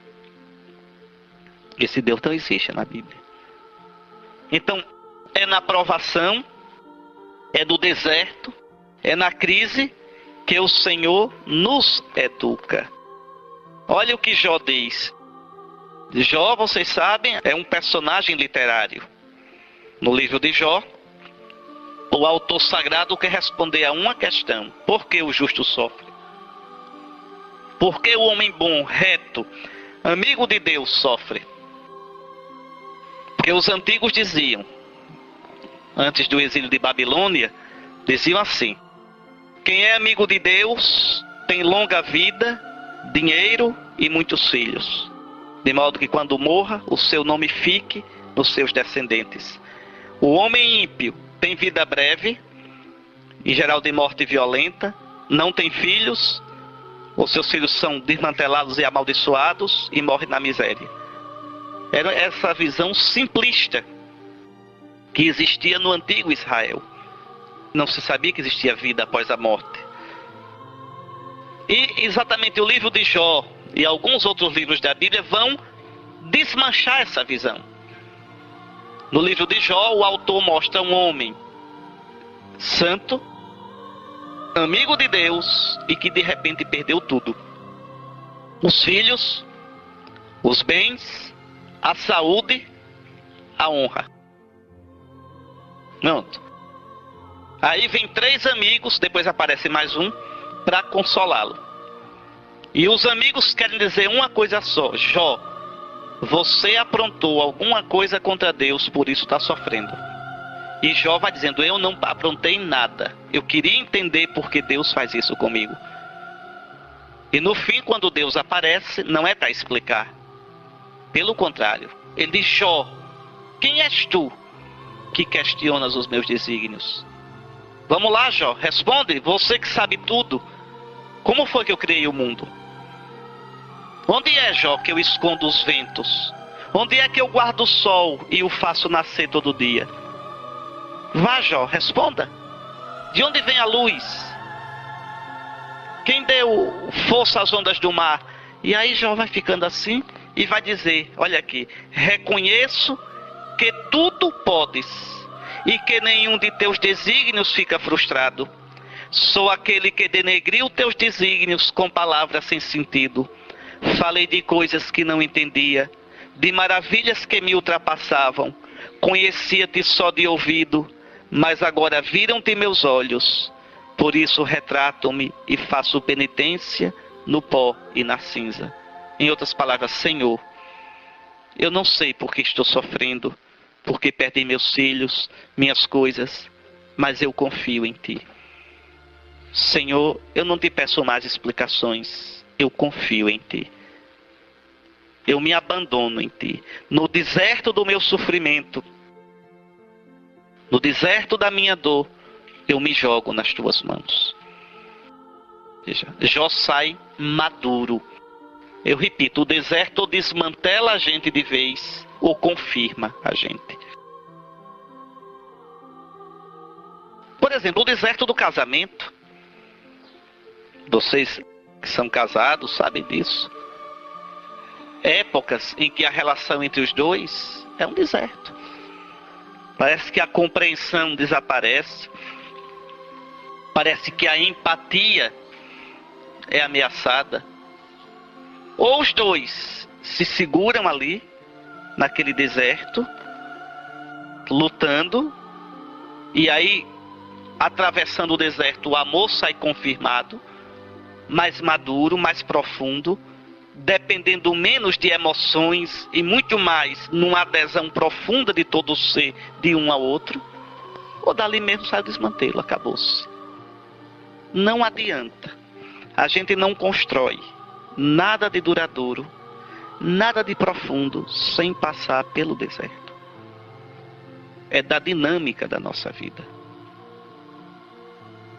Esse Deus não existe na Bíblia. Então, é na provação, é no deserto, é na crise que o Senhor nos educa. Olha o que Jó diz. Jó, vocês sabem, é um personagem literário. No livro de Jó, o autor sagrado quer responder a uma questão: por que o justo sofre? Por que o homem bom, reto, amigo de Deus sofre? Porque os antigos diziam, antes do exílio de Babilônia, diziam assim: quem é amigo de Deus tem longa vida, dinheiro e muitos filhos, de modo que quando morra, o seu nome fique nos seus descendentes. O homem ímpio tem vida breve, em geral de morte violenta, não tem filhos, os seus filhos são desmantelados e amaldiçoados e morre na miséria. Era essa visão simplista que existia no antigo Israel. Não se sabia que existia vida após a morte. E exatamente o livro de Jó e alguns outros livros da Bíblia vão desmanchar essa visão. No livro de Jó, o autor mostra um homem santo, amigo de Deus e que de repente perdeu tudo. Os filhos, os bens, a saúde, a honra. Pronto. Aí vem 3 amigos, depois aparece mais um, para consolá-lo. E os amigos querem dizer uma coisa só: Jó, você aprontou alguma coisa contra Deus, por isso está sofrendo. E Jó vai dizendo: eu não aprontei nada, eu queria entender por que Deus faz isso comigo. E no fim, quando Deus aparece, não é para explicar. Pelo contrário, ele diz: Jó, quem és tu que questionas os meus desígnios? Vamos lá, Jó, responde, você que sabe tudo. Como foi que eu criei o mundo? Onde é, Jó, que eu escondo os ventos? Onde é que eu guardo o sol e o faço nascer todo dia? Vá, Jó, responda. De onde vem a luz? Quem deu força às ondas do mar? E aí Jó vai ficando assim e vai dizer, olha aqui: reconheço que tudo podes e que nenhum de teus desígnios fica frustrado. Sou aquele que denegriu teus desígnios com palavras sem sentido. Falei de coisas que não entendia. de maravilhas que me ultrapassavam. Conhecia-te só de ouvido, mas agora viram-te meus olhos. Por isso retrato-me e faço penitência no pó e na cinza. Em outras palavras, Senhor, eu não sei por que estou sofrendo, porque perdi meus filhos, minhas coisas, mas eu confio em Ti. Senhor, eu não te peço mais explicações, eu confio em Ti. Eu me abandono em Ti. No deserto do meu sofrimento, no deserto da minha dor, eu me jogo nas Tuas mãos. Veja, Jó sai maduro. Eu repito, o deserto ou desmantela a gente de vez, ou confirma a gente. Por exemplo, o deserto do casamento. Vocês que são casados sabem disso. Épocas em que a relação entre os dois é um deserto. Parece que a compreensão desaparece. Parece que a empatia é ameaçada. Ou os dois se seguram ali, naquele deserto, lutando, e aí, atravessando o deserto, o amor sai confirmado, mais maduro, mais profundo, dependendo menos de emoções e muito mais numa adesão profunda de todo o ser de um ao outro, ou dali mesmo sai o desmantelo, acabou-se. Não adianta. A gente não constrói nada de duradouro, nada de profundo, sem passar pelo deserto. É da dinâmica da nossa vida.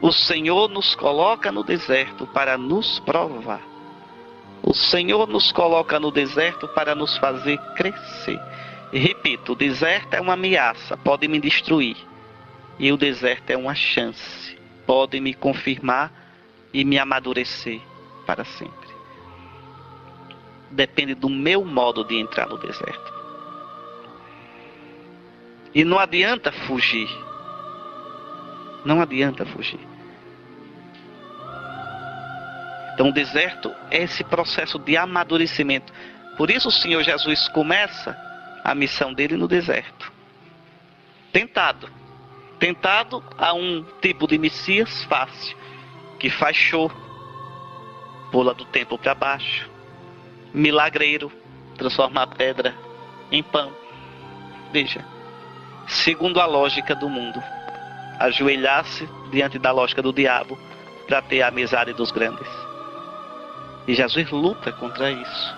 O Senhor nos coloca no deserto para nos provar. O Senhor nos coloca no deserto para nos fazer crescer. E repito, o deserto é uma ameaça, pode me destruir. E o deserto é uma chance, pode me confirmar e me amadurecer para sempre. Depende do meu modo de entrar no deserto. E não adianta fugir. Não adianta fugir. Então o deserto é esse processo de amadurecimento. Por isso o Senhor Jesus começa a missão dele no deserto. Tentado. Tentado a um tipo de Messias fácil, que faz show, pula do templo para baixo, milagreiro, transforma a pedra em pão. Veja, segundo a lógica do mundo, ajoelhar-se diante da lógica do diabo para ter a amizade dos grandes. E Jesus luta contra isso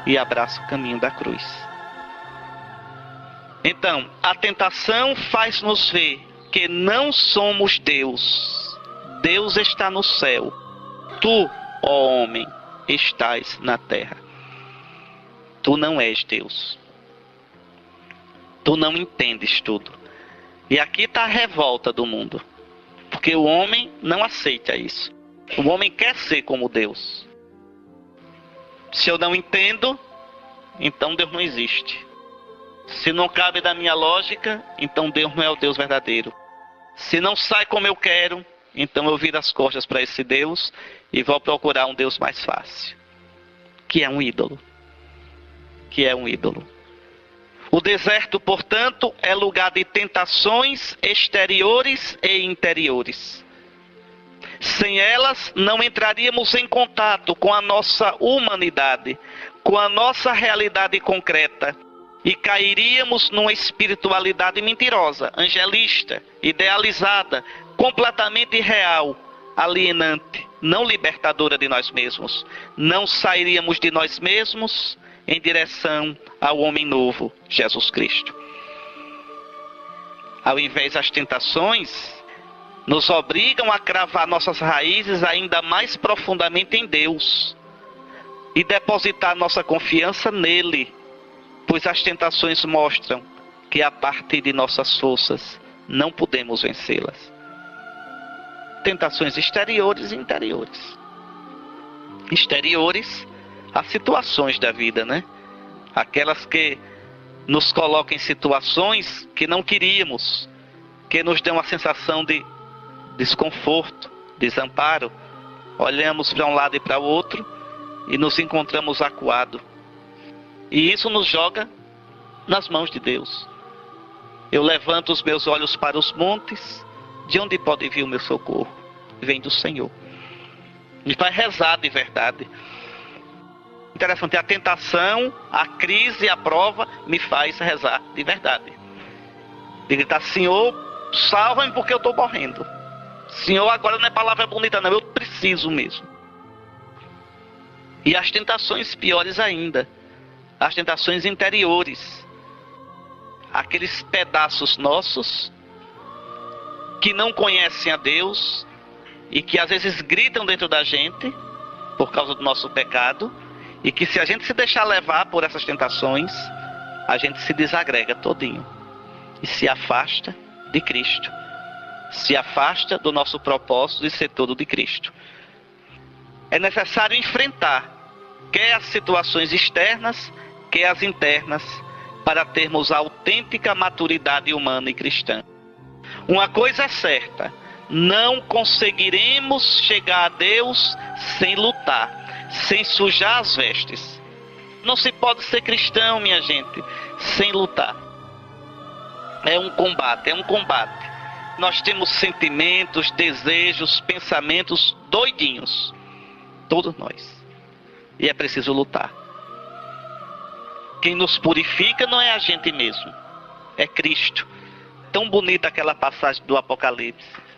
e abraça o caminho da cruz. Então, a tentação faz-nos ver que não somos Deus. Deus está no céu. Tu, ó homem, estás na terra. Tu não és Deus. Tu não entendes tudo. E aqui está a revolta do mundo. Porque o homem não aceita isso. O homem quer ser como Deus. Se eu não entendo, então Deus não existe. Se não cabe da minha lógica, então Deus não é o Deus verdadeiro. Se não sai como eu quero, então eu viro as costas para esse Deus e vou procurar um Deus mais fácil, que é um ídolo. Que é um ídolo. O deserto, portanto, é lugar de tentações exteriores e interiores. Sem elas, não entraríamos em contato com a nossa humanidade, com a nossa realidade concreta, e cairíamos numa espiritualidade mentirosa, angelista, idealizada, completamente irreal, alienante, não libertadora de nós mesmos. Não sairíamos de nós mesmos em direção ao homem novo, Jesus Cristo. Ao invés, as tentações nos obrigam a cravar nossas raízes ainda mais profundamente em Deus e depositar nossa confiança nele, pois as tentações mostram que a partir de nossas forças não podemos vencê-las. Tentações exteriores e interiores. Exteriores, as situações da vida, né? Aquelas que nos colocam em situações que não queríamos, que nos dão uma sensação de desconforto, desamparo. Olhamos para um lado e para o outro e nos encontramos acuados. E isso nos joga nas mãos de Deus. Eu levanto os meus olhos para os montes, de onde pode vir o meu socorro? Vem do Senhor. E vai rezar de verdade. Interessante, a tentação, a crise, a prova me faz rezar de verdade. De gritar, Senhor, salva-me porque eu estou morrendo. Senhor, agora não é palavra bonita não, eu preciso mesmo. E as tentações piores ainda, as tentações interiores, aqueles pedaços nossos que não conhecem a Deus e que às vezes gritam dentro da gente por causa do nosso pecado, e que se a gente se deixar levar por essas tentações, a gente se desagrega todinho e se afasta de Cristo, se afasta do nosso propósito de ser todo de Cristo. É necessário enfrentar quer as situações externas, quer as internas, para termos a autêntica maturidade humana e cristã. Uma coisa é certa, não conseguiremos chegar a Deus sem lutar, sem sujar as vestes. Não se pode ser cristão, minha gente, sem lutar. É um combate, é um combate. Nós temos sentimentos, desejos, pensamentos doidinhos. Todos nós. E é preciso lutar. Quem nos purifica não é a gente mesmo, é Cristo. Tão bonita aquela passagem do Apocalipse.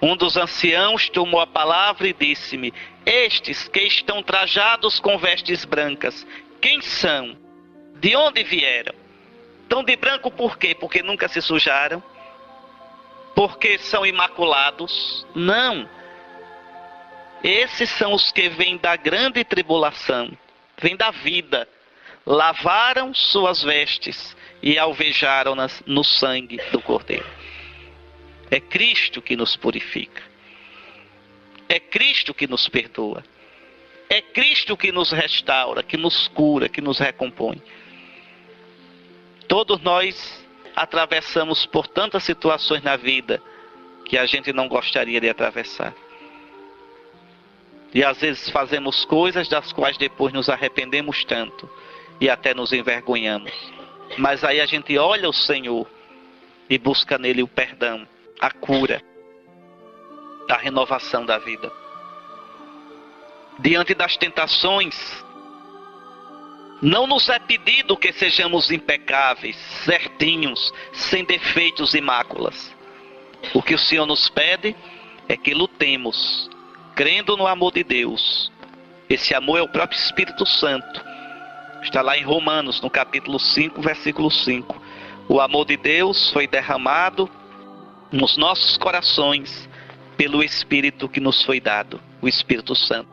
Um dos anciãos tomou a palavra e disse-me: estes que estão trajados com vestes brancas, quem são? De onde vieram? Estão de branco por quê? Porque nunca se sujaram? Porque são imaculados? Não. Esses são os que vêm da grande tribulação, vêm da vida. Lavaram suas vestes e alvejaram-nas no sangue do Cordeiro. É Cristo que nos purifica. É Cristo que nos perdoa. É Cristo que nos restaura, que nos cura, que nos recompõe. Todos nós atravessamos por tantas situações na vida que a gente não gostaria de atravessar. E às vezes fazemos coisas das quais depois nos arrependemos tanto e até nos envergonhamos. Mas aí a gente olha o Senhor e busca nele o perdão, a cura, a renovação da vida. Diante das tentações, não nos é pedido que sejamos impecáveis, certinhos, sem defeitos e máculas. O que o Senhor nos pede é que lutemos, crendo no amor de Deus. Esse amor é o próprio Espírito Santo. Está lá em Romanos, no capítulo 5, versículo 5. O amor de Deus foi derramado nos nossos corações pelo Espírito que nos foi dado, o Espírito Santo.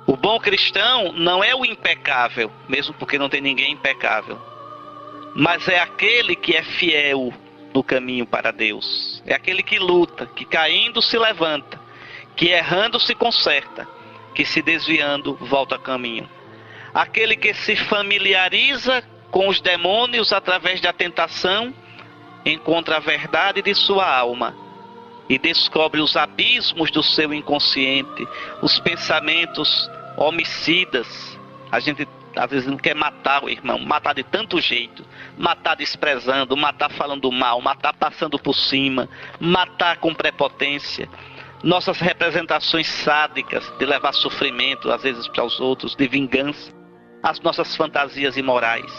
O bom cristão não é o impecável, mesmo porque não tem ninguém impecável, mas é aquele que é fiel no caminho para Deus. É aquele que luta, que caindo se levanta, que errando se conserta, que se desviando volta a caminho. Aquele que se familiariza com os demônios através da tentação, encontra a verdade de sua alma e descobre os abismos do seu inconsciente, os pensamentos homicidas. A gente às vezes não quer matar o irmão, matar de tanto jeito, matar desprezando, matar falando mal, matar passando por cima, matar com prepotência. Nossas representações sádicas de levar sofrimento às vezes para os outros, de vingança, as nossas fantasias imorais.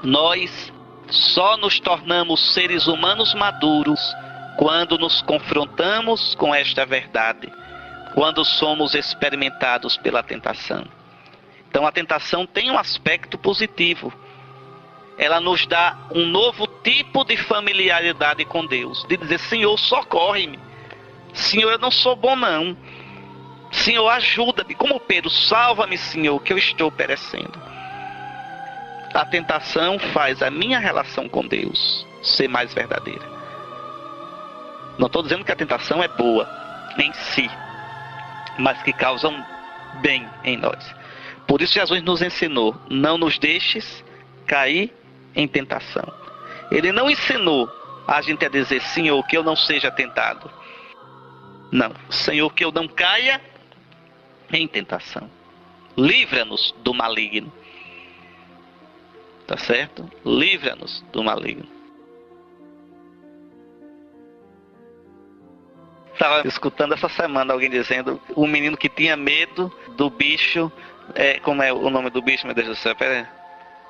Nós só nos tornamos seres humanos maduros quando nos confrontamos com esta verdade, quando somos experimentados pela tentação. Então a tentação tem um aspecto positivo. Ela nos dá um novo tipo de familiaridade com Deus, de dizer: Senhor, socorre-me. Senhor, eu não sou bom não. Senhor, ajuda-me. Como Pedro, salva-me, Senhor, que eu estou perecendo. A tentação faz a minha relação com Deus ser mais verdadeira. Não estou dizendo que a tentação é boa em si, mas que causa um bem em nós. Por isso Jesus nos ensinou: não nos deixes cair em tentação. Ele não ensinou a gente a dizer: Senhor, que eu não seja tentado. Não, Senhor, que eu não caia em tentação. Livra-nos do maligno. Tá certo? Livra-nos do maligno. Estava escutando essa semana alguém dizendo um menino que tinha medo do bicho. Como é o nome do bicho, meu Deus do céu? Pera aí.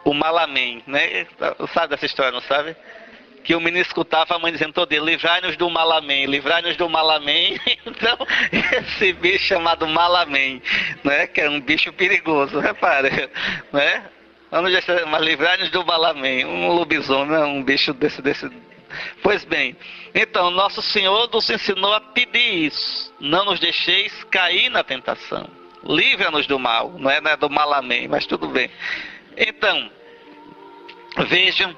O Malamém, né? Sabe dessa história, não sabe? Que o menino escutava a mãe dizendo todo dia: livrai-nos do Malamém, livrai-nos do Malamém. Então, esse bicho chamado Malamém, né? Que é um bicho perigoso, repare, né? Vamos dizer, mas livrai-nos do Malamém, um lobisomem, um bicho desse. Pois bem, então, nosso Senhor nos ensinou a pedir isso. Não nos deixeis cair na tentação. Livra-nos do mal, não é do Malamém, mas tudo bem. Então, vejam,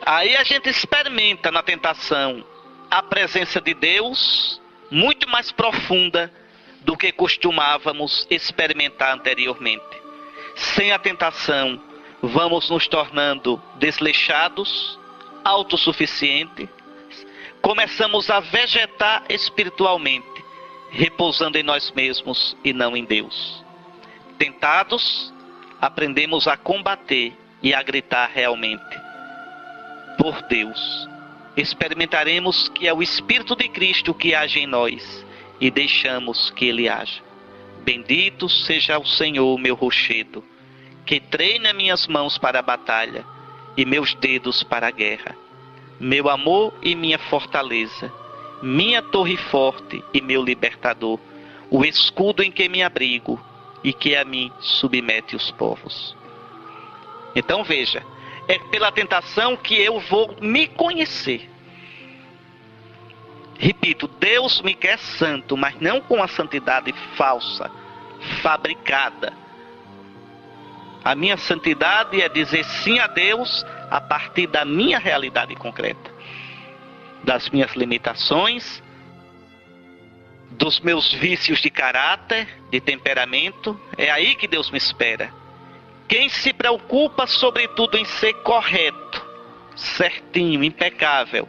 aí a gente experimenta na tentação a presença de Deus muito mais profunda do que costumávamos experimentar anteriormente. Sem a tentação, vamos nos tornando desleixados, autossuficientes, começamos a vegetar espiritualmente, repousando em nós mesmos e não em Deus. Tentados, aprendemos a combater e a gritar realmente por Deus. Experimentaremos que é o Espírito de Cristo que age em nós e deixamos que Ele haja. Bendito seja o Senhor, meu rochedo, que treina minhas mãos para a batalha e meus dedos para a guerra. Meu amor e minha fortaleza, minha torre forte e meu libertador, o escudo em que me abrigo e que a mim submete os povos. Então veja, é pela tentação que eu vou me conhecer. Repito, Deus me quer santo, mas não com a santidade falsa, fabricada. A minha santidade é dizer sim a Deus a partir da minha realidade concreta, das minhas limitações, dos meus vícios de caráter, de temperamento. É aí que Deus me espera. Quem se preocupa sobretudo em ser correto, certinho, impecável,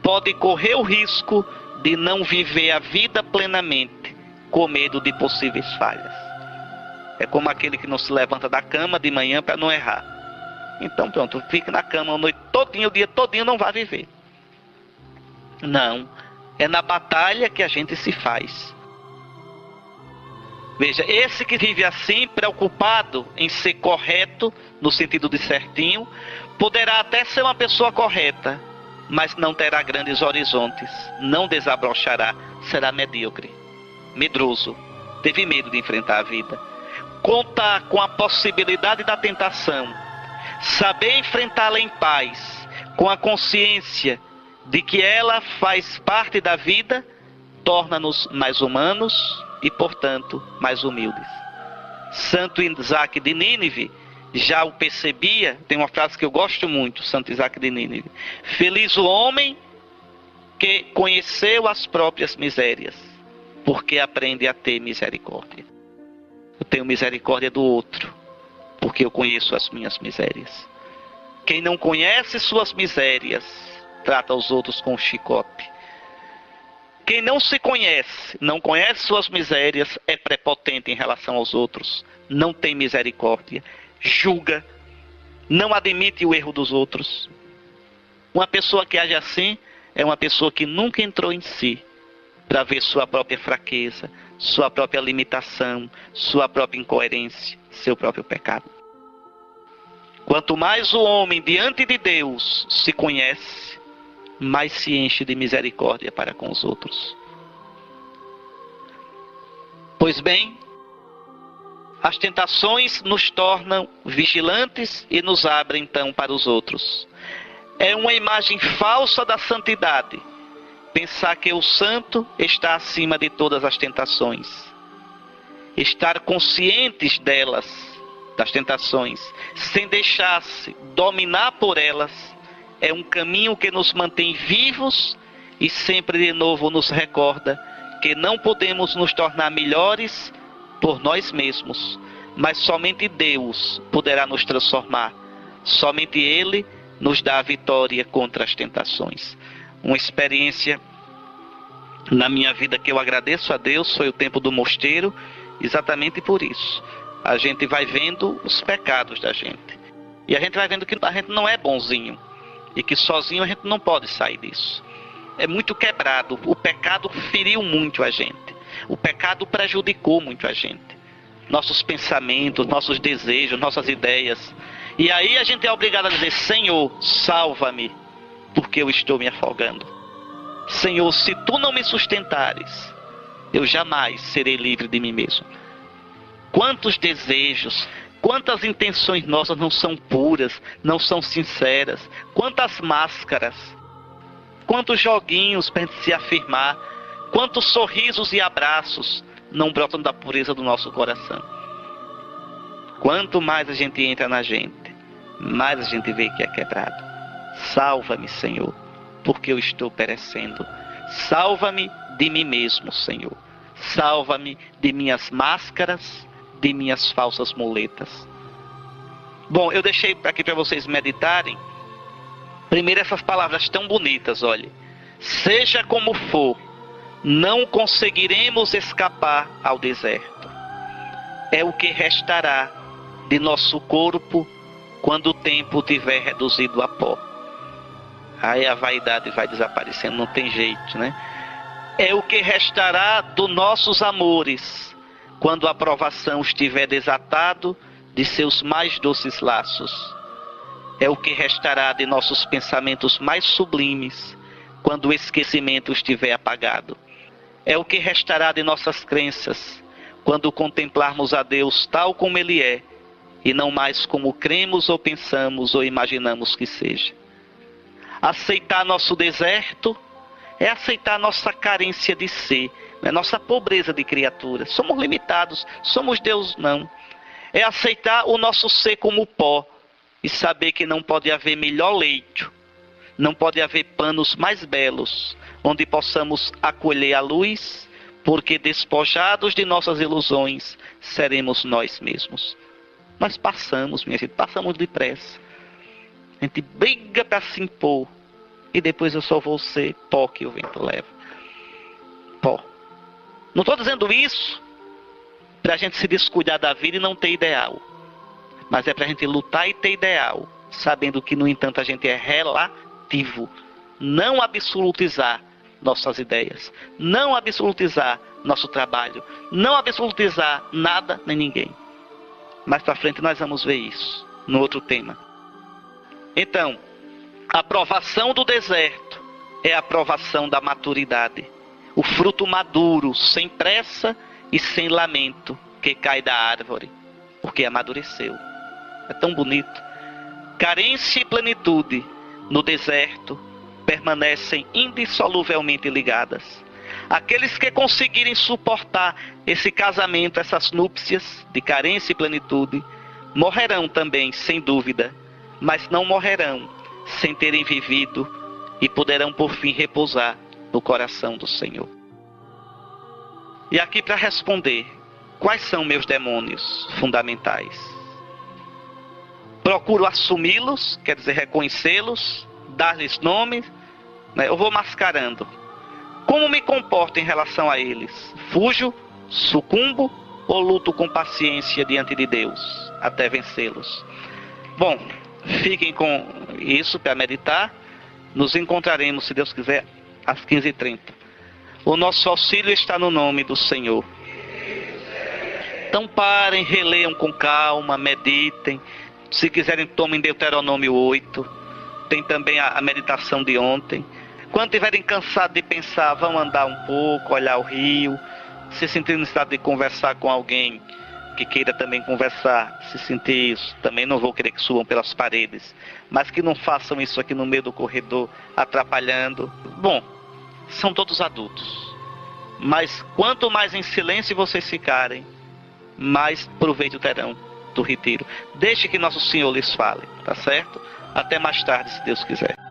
pode correr o risco de não viver a vida plenamente, com medo de possíveis falhas. É como aquele que não se levanta da cama de manhã para não errar. Então pronto, fica na cama a noite todinha, o dia todinho, não vai viver. Não, é na batalha que a gente se faz. Veja, esse que vive assim, preocupado em ser correto, no sentido de certinho, poderá até ser uma pessoa correta, mas não terá grandes horizontes, não desabrochará, será medíocre, medroso, teve medo de enfrentar a vida. Contar com a possibilidade da tentação, saber enfrentá-la em paz, com a consciência de que ela faz parte da vida, torna-nos mais humanos e, portanto, mais humildes. Santo Isaac de Nínive já o percebia. Tem uma frase que eu gosto muito, Santo Isaac de Nínive: feliz o homem que conheceu as próprias misérias, porque aprende a ter misericórdia. Eu tenho misericórdia do outro, porque eu conheço as minhas misérias. Quem não conhece suas misérias, trata os outros com chicote. Quem não se conhece, não conhece suas misérias, é prepotente em relação aos outros, não tem misericórdia, julga, não admite o erro dos outros. Uma pessoa que age assim é uma pessoa que nunca entrou em si para ver sua própria fraqueza, sua própria limitação, sua própria incoerência, seu próprio pecado. Quanto mais o homem diante de Deus se conhece, mais se enche de misericórdia para com os outros. Pois bem, as tentações nos tornam vigilantes e nos abrem então para os outros. É uma imagem falsa da santidade pensar que o santo está acima de todas as tentações. Estar conscientes delas, das tentações, sem deixar-se dominar por elas, é um caminho que nos mantém vivos e sempre de novo nos recorda que não podemos nos tornar melhores por nós mesmos, mas somente Deus poderá nos transformar. Somente Ele nos dá a vitória contra as tentações. Uma experiência na minha vida que eu agradeço a Deus foi o tempo do mosteiro, exatamente por isso. a gente vai vendo os pecados da gente. E a gente vai vendo que a gente não é bonzinho. E que sozinho a gente não pode sair disso. É muito quebrado. O pecado feriu muito a gente. O pecado prejudicou muito a gente. Nossos pensamentos, nossos desejos, nossas ideias. E aí a gente é obrigado a dizer: Senhor, salva-me, porque eu estou me afogando. Senhor, se tu não me sustentares, eu jamais serei livre de mim mesmo. Quantos desejos, quantas intenções nossas não são puras, não são sinceras. Quantas máscaras, quantos joguinhos para se afirmar, quantos sorrisos e abraços não brotam da pureza do nosso coração. Quanto mais a gente entra na gente, mais a gente vê que é quebrado. Salva-me, Senhor, porque eu estou perecendo. Salva-me de mim mesmo, Senhor. Salva-me de minhas máscaras, de minhas falsas muletas. Bom, eu deixei aqui para vocês meditarem. Primeiro essas palavras tão bonitas, olhe. Seja como for, não conseguiremos escapar ao deserto. É o que restará de nosso corpo quando o tempo tiver reduzido a pó. Aí a vaidade vai desaparecendo, não tem jeito, né? É o que restará dos nossos amores quando a provação estiver desatado de seus mais doces laços. É o que restará de nossos pensamentos mais sublimes quando o esquecimento estiver apagado. É o que restará de nossas crenças quando contemplarmos a Deus tal como Ele é e não mais como cremos ou pensamos ou imaginamos que seja. Aceitar nosso deserto é aceitar nossa carência de ser, né? Nossa pobreza de criatura. Somos limitados, somos Deus não. É aceitar o nosso ser como pó e saber que não pode haver melhor leito, não pode haver panos mais belos, onde possamos acolher a luz, porque despojados de nossas ilusões, seremos nós mesmos. Nós passamos, minha gente, passamos depressa. A gente briga para se impor. E depois eu só vou ser pó que o vento leva. Pó. Não estou dizendo isso para a gente se descuidar da vida e não ter ideal. Mas é para a gente lutar e ter ideal. Sabendo que, no entanto, a gente é relativo. Não absolutizar nossas ideias. Não absolutizar nosso trabalho. Não absolutizar nada nem ninguém. Mais para frente nós vamos ver isso no outro tema. Então, a provação do deserto é a provação da maturidade. O fruto maduro, sem pressa e sem lamento, que cai da árvore, porque amadureceu. É tão bonito. Carência e plenitude no deserto permanecem indissoluvelmente ligadas. Aqueles que conseguirem suportar esse casamento, essas núpcias de carência e plenitude, morrerão também, sem dúvida, mas não morrerão sem terem vivido e poderão por fim repousar no coração do Senhor. E aqui para responder, quais são meus demônios fundamentais? Procuro assumi-los, quer dizer, reconhecê-los, dar-lhes nome, né? Eu vou mascarando. Como me comporto em relação a eles? Fujo, sucumbo ou luto com paciência diante de Deus até vencê-los? Bom, fiquem com isso para meditar. Nos encontraremos, se Deus quiser, às 15h30. O nosso auxílio está no nome do Senhor. Então parem, releiam com calma, meditem. Se quiserem, tomem Deuteronômio 8. Tem também a meditação de ontem. Quando estiverem cansados de pensar, vão andar um pouco, olhar o rio. Se sentirem necessidade de conversar com alguém que queira também conversar, se sentir isso, também não vou querer que subam pelas paredes, mas que não façam isso aqui no meio do corredor, atrapalhando. Bom, são todos adultos, mas quanto mais em silêncio vocês ficarem, mais proveito terão do retiro. Deixe que nosso Senhor lhes fale, tá certo? Até mais tarde, se Deus quiser.